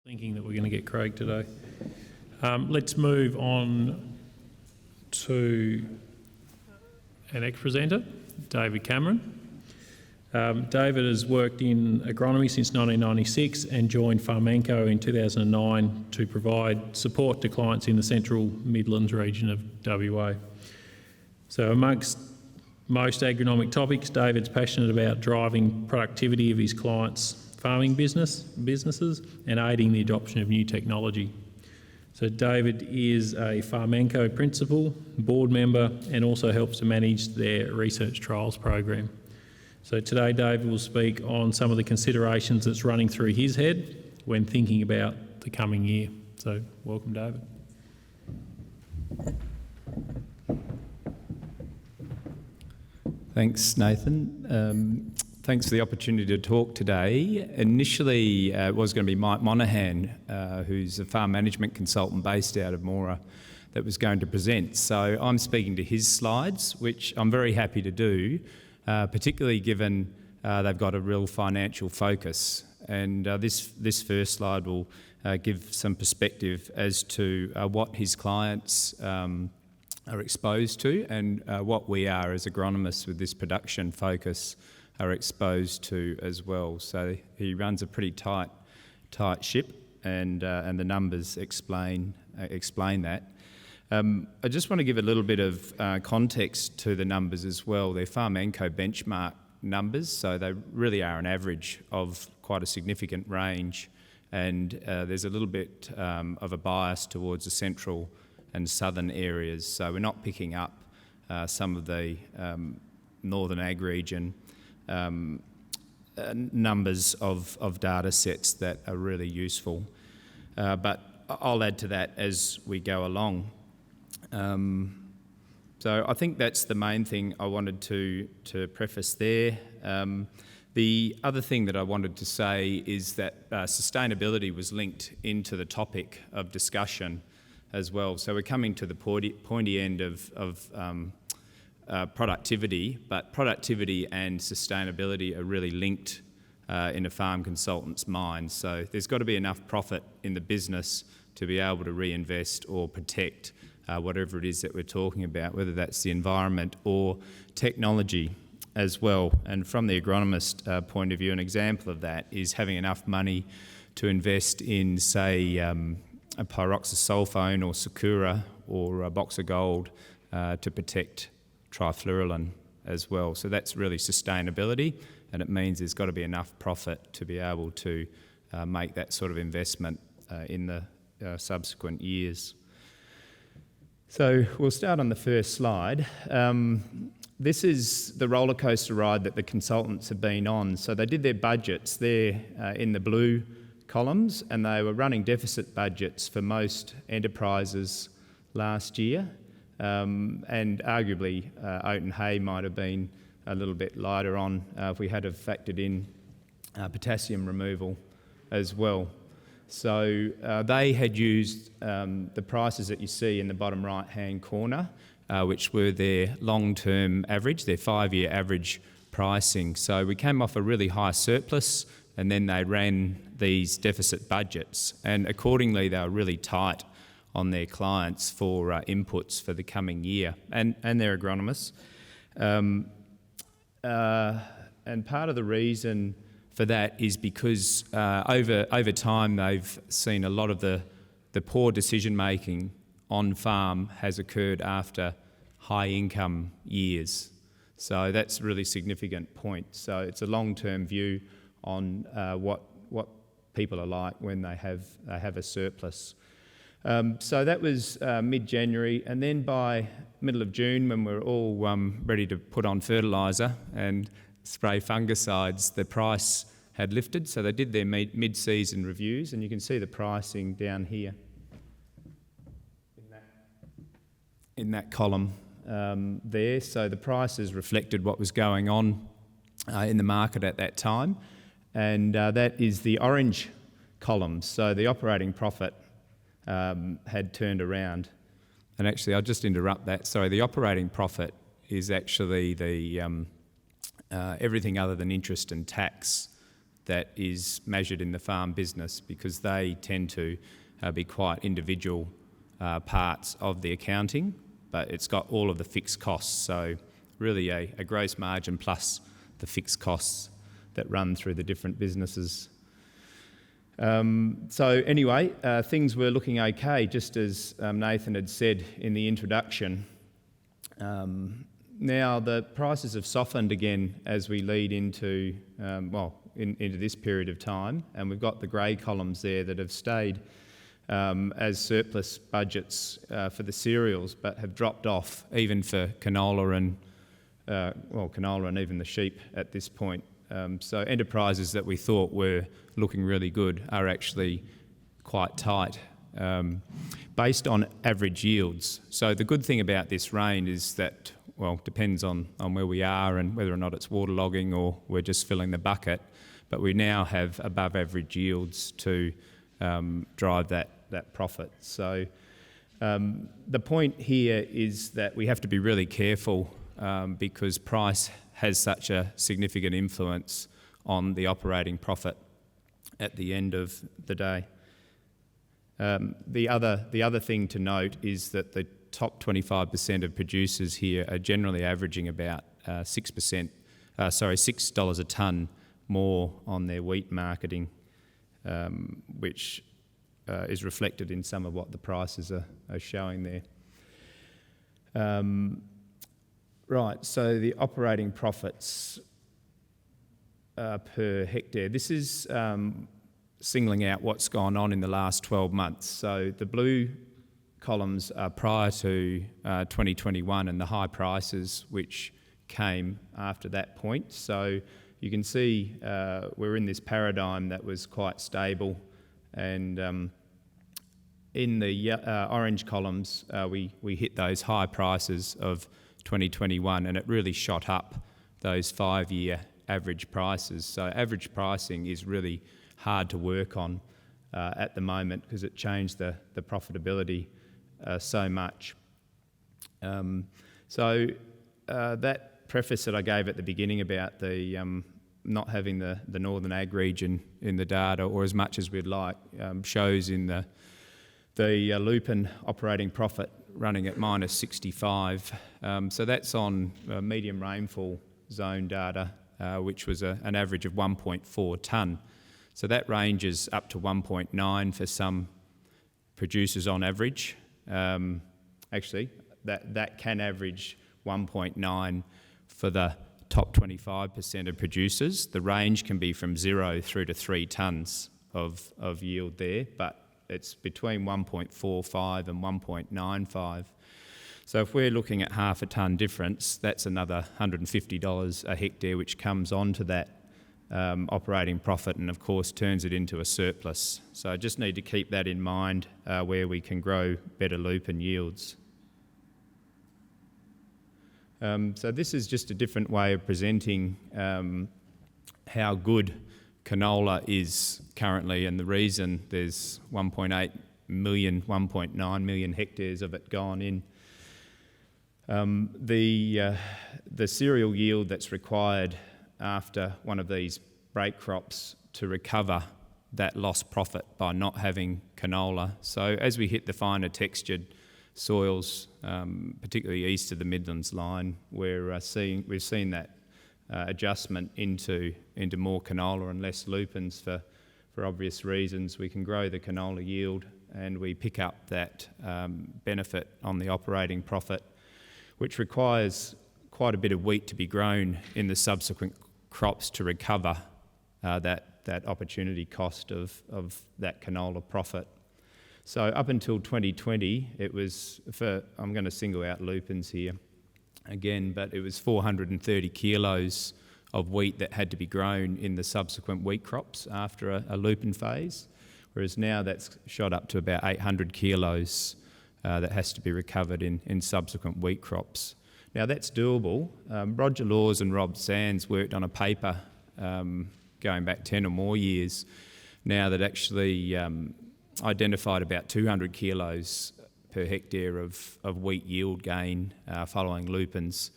Thinking that we're going to get Craig today. Let's move on to our next presenter, David Cameron. David has worked in agronomy since 1996 and joined Farmanco in 2009 to provide support to clients in the Central Midlands region of WA. So amongst most agronomic topics, David's passionate about driving productivity of his clients' farming businesses and aiding the adoption of new technology. So David is a Farmanco principal, board member, and also helps to manage their research trials program. So today David will speak on some of the considerations that's running through his head when thinking about the coming year. So welcome, David. Thanks, Nathan. Thanks for the opportunity to talk today. Initially, it was going to be Mike Monaghan, who's a farm management consultant based out of Moora, that was going to present. So I'm speaking to his slides, which I'm very happy to do, particularly given they've got a real financial focus. And this first slide will give some perspective as to what his clients are exposed to and what we are as agronomists with this production focus are exposed to as well. So he runs a pretty tight ship, and the numbers explain that. I just want to give a little bit of context to the numbers as well. They're Farmanco benchmark numbers, so they really are an average of quite a significant range, and there's a little bit of a bias towards the central and southern areas. So we're not picking up some of the northern ag region numbers of data sets that are really useful. But I'll add to that as we go along. So I think that's the main thing I wanted to preface there. The other thing that I wanted to say is that sustainability was linked into the topic of discussion as well. So we're coming to the pointy end of productivity, but productivity and sustainability are really linked in a farm consultant's mind. So there's got to be enough profit in the business to be able to reinvest or protect whatever it is that we're talking about, whether that's the environment or technology as well. And from the agronomist point of view, an example of that is having enough money to invest in, say, a pyroxasulfone or Sakura or a box of gold to protect trifluralin as well. So that's really sustainability, and it means there's got to be enough profit to be able to make that sort of investment in the subsequent years. So we'll start on the first slide. This is the roller coaster ride that the consultants have been on. So they did their budgets there in the blue columns, and they were running deficit budgets for most enterprises last year. And arguably, oat and hay might have been a little bit lighter on if we had have factored in potassium removal as well. So they had used the prices that you see in the bottom right-hand corner, which were their long-term average, their 5-year average pricing. So we came off a really high surplus, and then they ran these deficit budgets, and accordingly they were really tight on their clients for inputs for the coming year, and their agronomists. And part of the reason for that is because over time they've seen a lot of the poor decision making on farm has occurred after high income years. So that's a really significant point. So it's a long-term view on what people are like when they have a surplus. So that was mid-January, and then by middle of June, when we're all ready to put on fertiliser and spray fungicides, the price had lifted. So they did their mid-season reviews, and you can see the pricing down here in that column there. So the prices reflected what was going on in the market at that time, and that is the orange column. So the operating profit had turned around. And actually, I'll just interrupt that. Sorry, the operating profit is actually the everything other than interest and tax that is measured in the farm business, because they tend to be quite individual parts of the accounting, but it's got all of the fixed costs. So really a gross margin plus the fixed costs that run through the different businesses. So anyway, things were looking okay, just as Nathan had said in the introduction. Now the prices have softened again as we lead into, into this period of time, and we've got the grey columns there that have stayed as surplus budgets for the cereals, but have dropped off even for canola and even the sheep at this point. So enterprises that we thought were looking really good are actually quite tight based on average yields. So the good thing about this rain is that, depends on where we are and whether or not it's waterlogging or we're just filling the bucket, but we now have above average yields to drive that profit. So the point here is that we have to be really careful because price has such a significant influence on the operating profit at the end of the day. The other thing to note is that the top 25% of producers here are generally averaging about $6 a tonne more on their wheat marketing, which is reflected in some of what the prices are showing there. Right, so the operating profits per hectare. This is singling out what's gone on in the last 12 months. So the blue columns are prior to 2021 and the high prices which came after that point. So you can see we're in this paradigm that was quite stable, and in the orange columns we hit those high prices of 2021, and it really shot up those 5-year average prices. So average pricing is really hard to work on at the moment because it changed the profitability so much. That preface that I gave at the beginning about the not having the Northern Ag region in the data, or as much as we'd like, shows in the lupin operating profit running at minus 65. So that's on medium rainfall zone data, which was an average of 1.4 tonne. So that ranges up to 1.9 for some producers on average. Actually, that can average 1.9 for the top 25% of producers. The range can be from 0 through to 3 tonnes of yield there, but it's between 1.45 and 1.95. So if we're looking at half a tonne difference, that's another $150 a hectare, which comes onto that operating profit and of course turns it into a surplus. So I just need to keep that in mind where we can grow better lupin yields. So this is just a different way of presenting how good canola is currently, and the reason there's 1.8 million, 1.9 million hectares of it gone in. The cereal yield that's required after one of these break crops to recover that lost profit by not having canola. So as we hit the finer textured soils, particularly east of the Midlands line, we've seen that adjustment into more canola and less lupins for obvious reasons. We can grow the canola yield and we pick up that benefit on the operating profit, which requires quite a bit of wheat to be grown in the subsequent crops to recover that opportunity cost of that canola profit. So up until 2020, it was, I'm going to single out lupins here again, but it was 430 kilos of wheat that had to be grown in the subsequent wheat crops after a lupin phase, whereas now that's shot up to about 800 kilos that has to be recovered in subsequent wheat crops. Now that's doable. Roger Laws and Rob Sands worked on a paper going back 10 or more years now that actually identified about 200 kilos per hectare of wheat yield gain following lupins.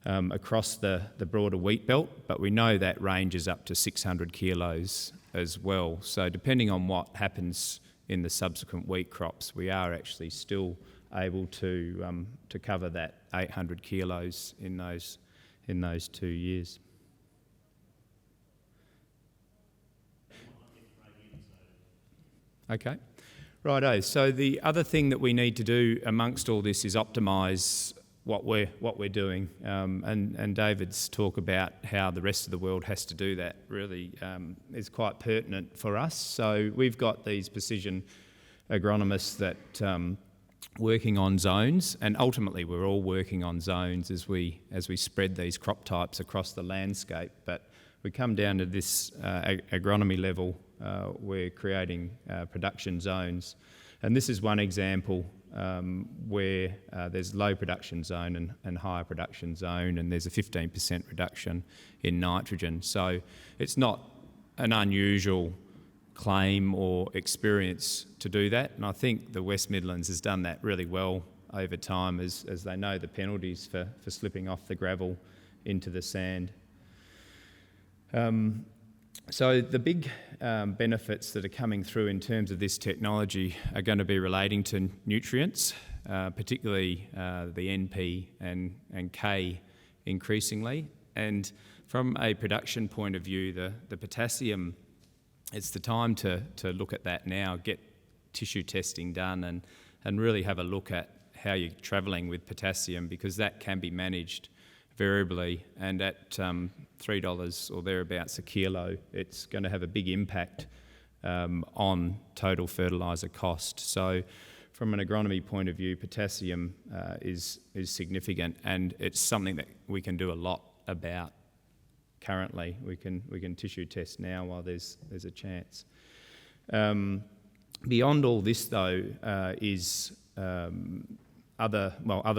across the broader wheat belt, but we know that ranges up to 600 kilos as well. So depending on what happens in the subsequent wheat crops, we are actually still able to cover that 800 kilos in those 2 years. Okay, righto. So the other thing that we need to do amongst all this is optimise what we're doing, and David's talk about how the rest of the world has to do that really is quite pertinent for us. So we've got these precision agronomists that working on zones, and ultimately we're all working on zones as we spread these crop types across the landscape. But we come down to this agronomy level. We're creating production zones, and this is one example where there's low production zone and higher production zone, and there's a 15% reduction in nitrogen. So it's not an unusual claim or experience to do that, and I think the West Midlands has done that really well over time as they know the penalties for slipping off the gravel into the sand. So the big benefits that are coming through in terms of this technology are going to be relating to nutrients, particularly the NP and K increasingly. And from a production point of view, the potassium, it's the time to look at that now, get tissue testing done and really have a look at how you're travelling with potassium, because that can be managed variably, and at $3 or thereabouts a kilo, it's going to have a big impact on total fertiliser cost. So from an agronomy point of view, potassium is significant, and it's something that we can do a lot about currently. We can tissue test now while there's a chance. Beyond all this though is other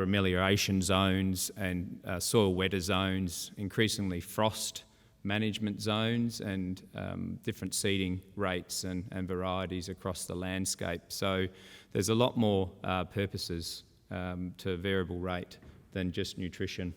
amelioration zones and soil wetter zones, increasingly frost management zones, and different seeding rates and varieties across the landscape. So there's a lot more purposes to variable rate than just nutrition.